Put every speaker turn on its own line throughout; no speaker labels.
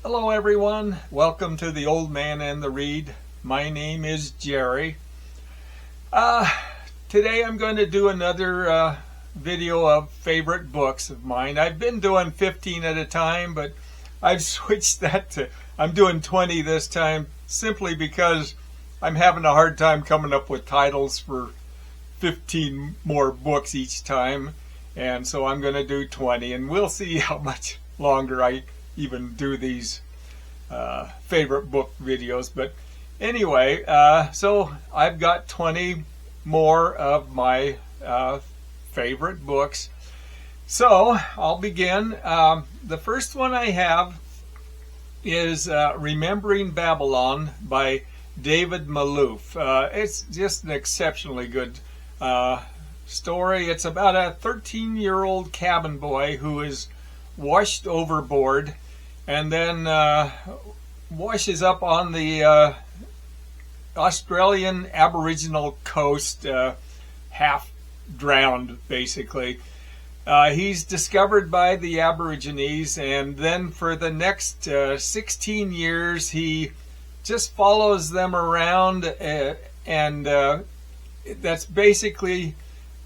Hello everyone, welcome to the Old Man and the Read. My name is Jerry. Today I'm going to do another video of favorite books of mine. I've been doing 15 at a time, but I've switched that to, I'm doing 20 this time simply because I'm having a hard time coming up with titles for 15 more books each time. And so I'm going to do 20 and we'll see how much longer I even do these favorite book videos. But anyway, so I've got 20 more of my favorite books. So I'll begin. The first one I have is Remembering Babylon by David Malouf. It's just an exceptionally good story. It's about a 13-year-old cabin boy who is washed overboard and then washes up on the Australian Aboriginal coast, half drowned basically. He's discovered by the Aborigines, and then for the next 16 years he just follows them around, and that's basically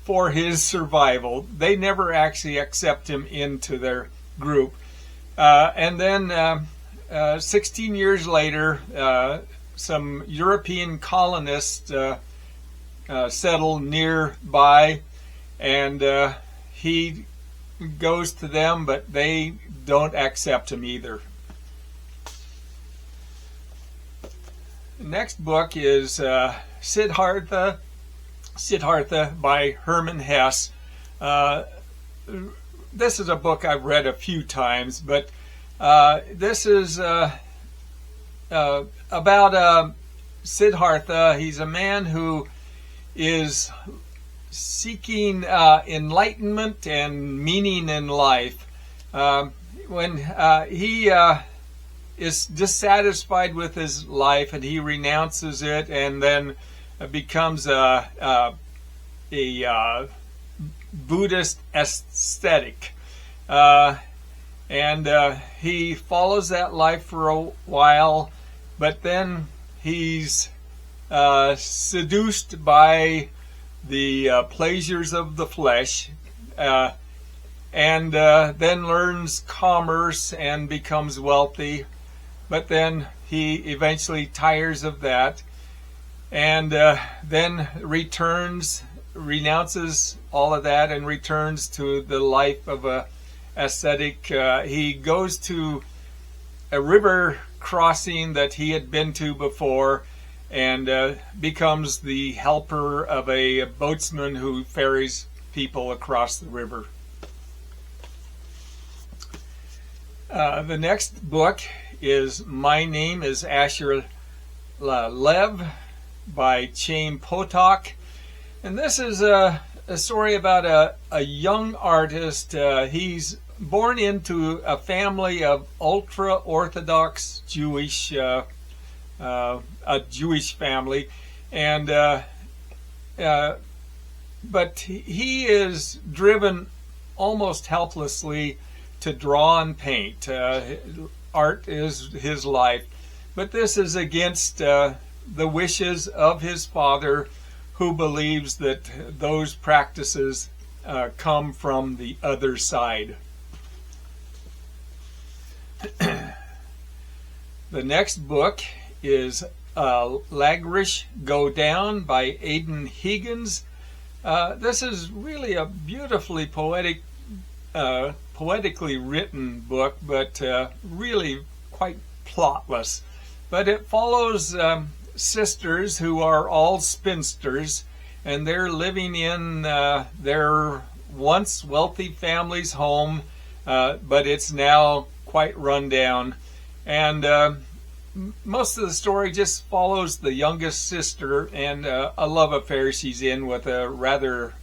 for his survival. They never actually accept him into their group. And then 16 years later, some European colonists settle nearby, and he goes to them, but they don't accept him either. The next book is Siddhartha by Hermann Hesse. This is a book I've read a few times, but this is about Siddhartha. He's a man who is seeking enlightenment and meaning in life. When he is dissatisfied with his life and he renounces it, and then becomes a Buddhist ascetic, and he follows that life for a while, but then he's seduced by the pleasures of the flesh, and then learns commerce and becomes wealthy, but then he eventually tires of that, and then renounces all of that and returns to the life of a ascetic. He goes to a river crossing that he had been to before, and becomes the helper of a boatsman who ferries people across the river. The next book is My Name is Asher Lev by Chaim Potok. And this is a story about a young artist. He's born into a family of ultra-Orthodox Jewish, a Jewish family, and but he is driven almost helplessly to draw and paint. Art is his life, but this is against the wishes of his father, who believes that those practices come from the other side. The next book is Lagrish Go Down by Aidan Higgins. This is really a beautifully poetically written book, but really quite plotless. But it follows sisters who are all spinsters, and they're living in their once wealthy family's home, but it's now quite run down. And most of the story just follows the youngest sister and a love affair she's in with a rather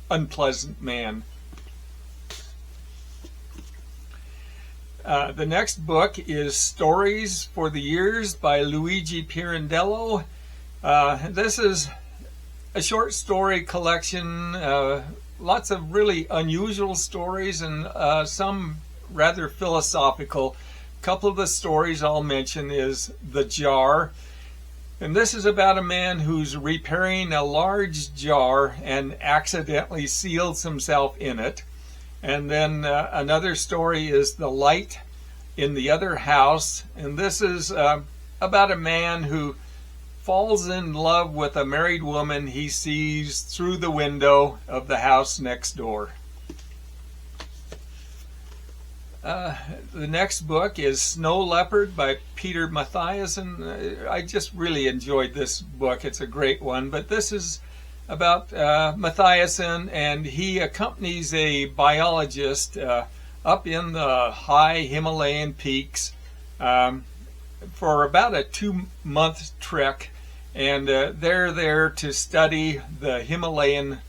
unpleasant man. The next book is Stories for the Years by Luigi Pirandello. This is a short story collection, lots of really unusual stories, and some rather philosophical couple of the stories I'll mention is The Jar. And this is about a man who's repairing a large jar and accidentally seals himself in it. And then another story is The Light in the Other House. And this is about a man who falls in love with a married woman he sees through the window of the house next door. The next book is Snow Leopard by Peter Matthiessen. I just really enjoyed this book. It's a great one. But this is about Matthiessen, and he accompanies a biologist up in the high Himalayan peaks for about a 2-month trek. And they're there to study the Himalayan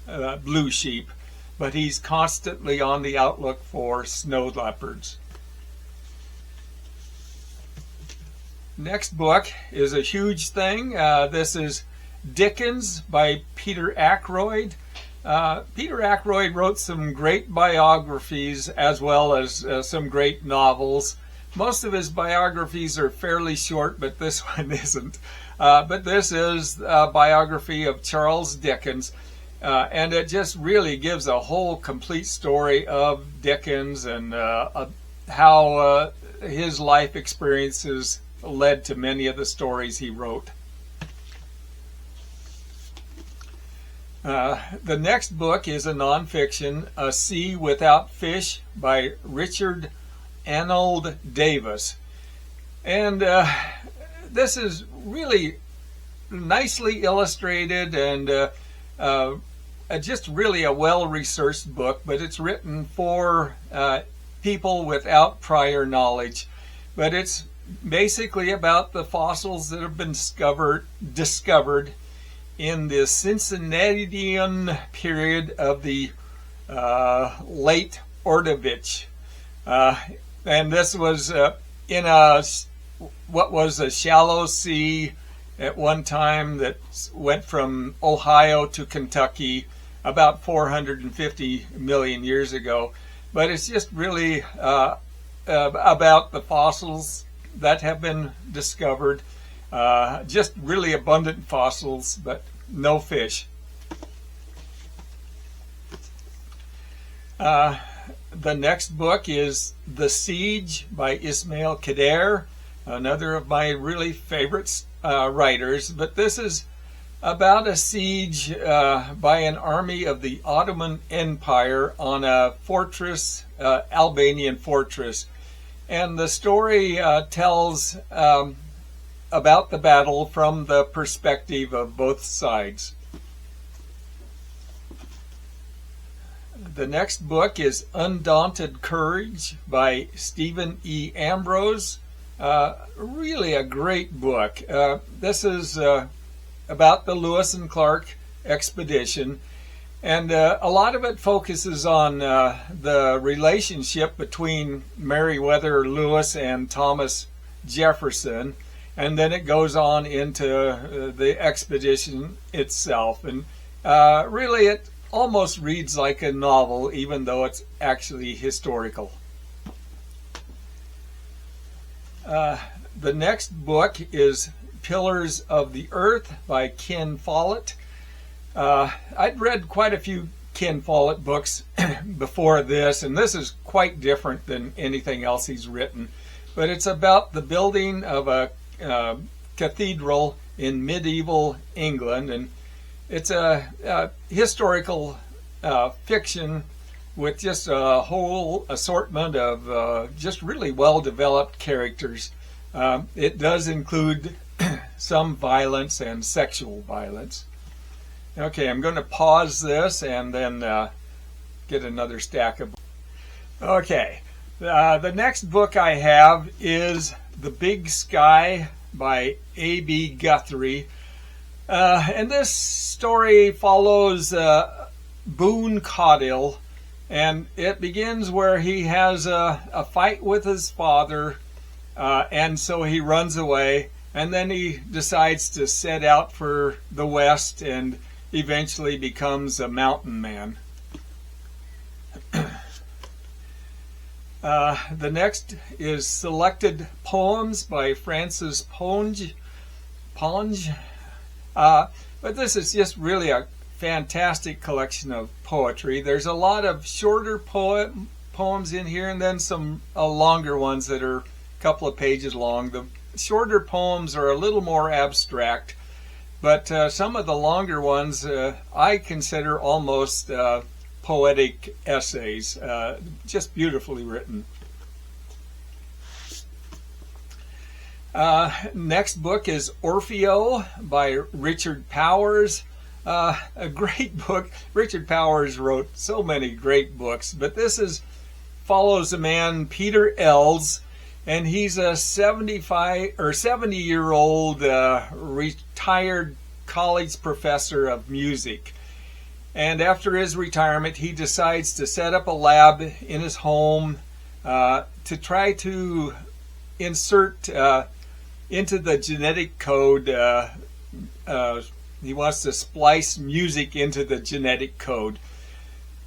blue sheep. But he's constantly on the outlook for snow leopards. Next book is a huge thing. This is Dickens by Peter Ackroyd. Peter Ackroyd wrote some great biographies as well as some great novels. Most of his biographies are fairly short, but this one isn't. But this is a biography of Charles Dickens. And it just really gives a whole complete story of Dickens and how his life experiences led to many of the stories he wrote. The next book is a nonfiction, A Sea Without Fish by Richard Arnold Davis. And this is really nicely illustrated and just really a well-researched book, but it's written for people without prior knowledge. But it's basically about the fossils that have been discovered in the Cincinnatian period of the late Ordovich. And this was in what was a shallow sea at one time that went from Ohio to Kentucky about 450 million years ago. But it's just really about the fossils that have been discovered. Just really abundant fossils, but no fish. The next book is The Siege by Ismail Kader, another of my really favorite writers. But this is about a siege by an army of the Ottoman Empire on a fortress, Albanian fortress. And the story tells about the battle from the perspective of both sides. The next book is Undaunted Courage by Stephen E. Ambrose. Really a great book. This is about the Lewis and Clark expedition, and a lot of it focuses on the relationship between Meriwether Lewis and Thomas Jefferson, and then it goes on into the expedition itself. And really it almost reads like a novel, even though it's actually historical. The next book is Pillars of the Earth by Ken Follett. I'd read quite a few Ken Follett books before this, and this is quite different than anything else he's written. But it's about the building of a cathedral in medieval England, and it's a historical fiction with just a whole assortment of just really well-developed characters. It does include some violence and sexual violence. Okay, I'm going to pause this and then get another stack of books. Okay, the next book I have is The Big Sky by A.B. Guthrie. And this story follows Boone Caudill, and it begins where he has a fight with his father, and so he runs away, and then he decides to set out for the West and eventually becomes a mountain man. The next is Selected Poems by Frances Ponge. But this is just really a fantastic collection of poetry. There's a lot of shorter poems in here, and then some longer ones that are a couple of pages long. The shorter poems are a little more abstract, but some of the longer ones I consider almost poetic essays, just beautifully written. Next book is Orfeo by Richard Powers. A great book. Richard Powers wrote so many great books, but this follows a man, Peter Ells, and he's a 70-year-old retired college professor of music. And after his retirement, he decides to set up a lab in his home to try to insert into the genetic code. He wants to splice music into the genetic code.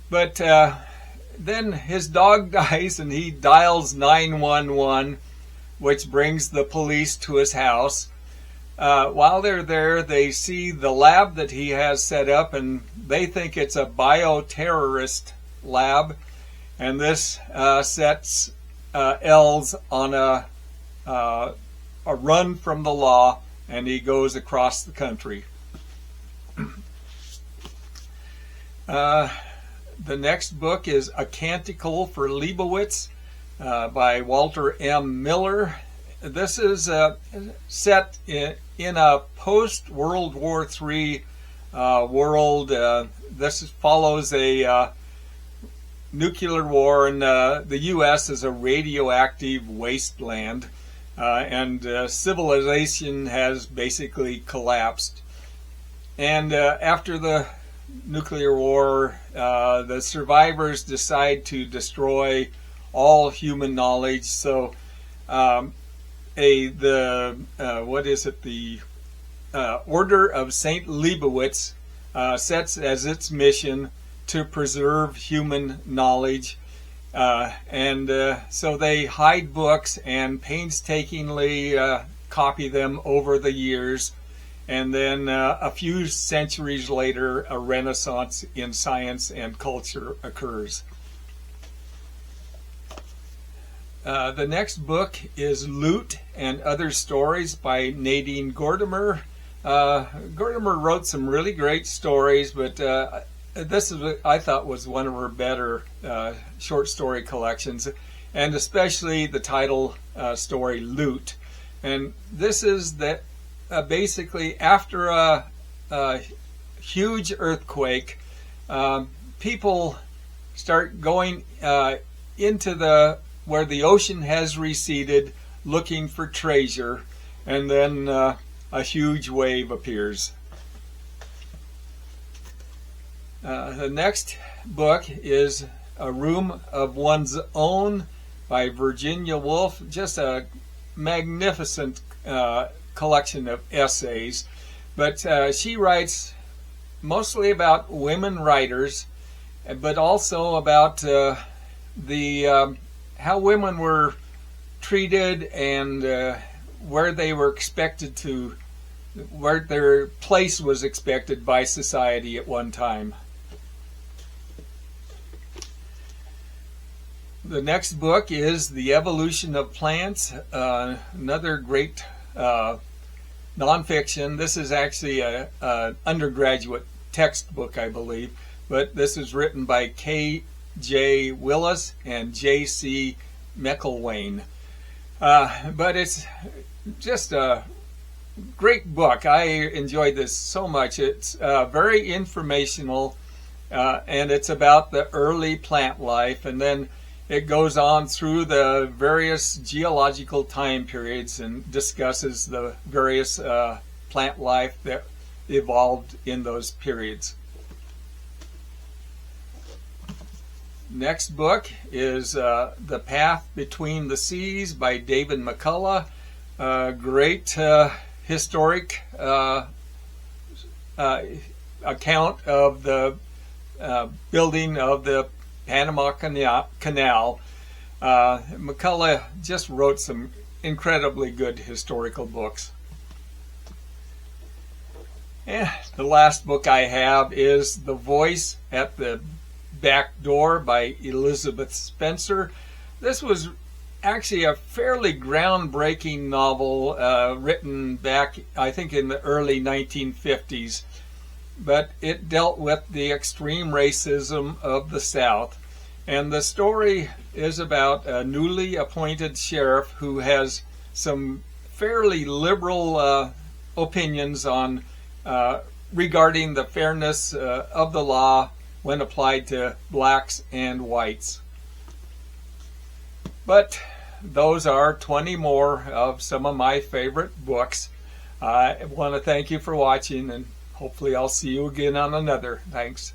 But then his dog dies and he dials 911, which brings the police to his house. While they're there, they see the lab that he has set up, and they think it's a bioterrorist lab. And this sets Ells on a run from the law, and he goes across the country. The next book is A Canticle for Leibowitz by Walter M. Miller. This is set in a post-World War III world. This follows a nuclear war, and the U.S. is a radioactive wasteland, and civilization has basically collapsed. And after the nuclear war, the survivors decide to destroy all human knowledge. So the Order of St. Leibowitz sets as its mission to preserve human knowledge, and so they hide books and painstakingly copy them over the years. And then a few centuries later, a renaissance in science and culture occurs. The next book is Loot and Other Stories by Nadine Gordimer. Gordimer wrote some really great stories, but this is what I thought was one of her better short story collections, and especially the title story Loot. And this is that basically after a huge earthquake, people start going into where the ocean has receded, looking for treasure, and then a huge wave appears. The next book is A Room of One's Own by Virginia Woolf. Just a magnificent collection of essays, but she writes mostly about women writers, but also about how women were treated and where they were expected to, where their place was expected by society at one time. The next book is The Evolution of Plants, another great nonfiction. This is actually an undergraduate textbook, I believe, but this is written by K.J. Willis and J.C. McElwain. But it's just a great book. I enjoyed this so much. It's very informational, and it's about the early plant life, and then it goes on through the various geological time periods and discusses the various plant life that evolved in those periods. Next book is The Path Between the Seas by David McCullough. Great historic account of the building of the Panama Canal. McCullough just wrote some incredibly good historical books. And the last book I have is The Voice at the Back Door by Elizabeth Spencer. This was actually a fairly groundbreaking novel written back, I think, in the early 1950s. But it dealt with the extreme racism of the South. And the story is about a newly appointed sheriff who has some fairly liberal opinions on regarding the fairness of the law when applied to blacks and whites. But those are 20 more of some of my favorite books. I want to thank you for watching, and hopefully I'll see you again on another. Thanks.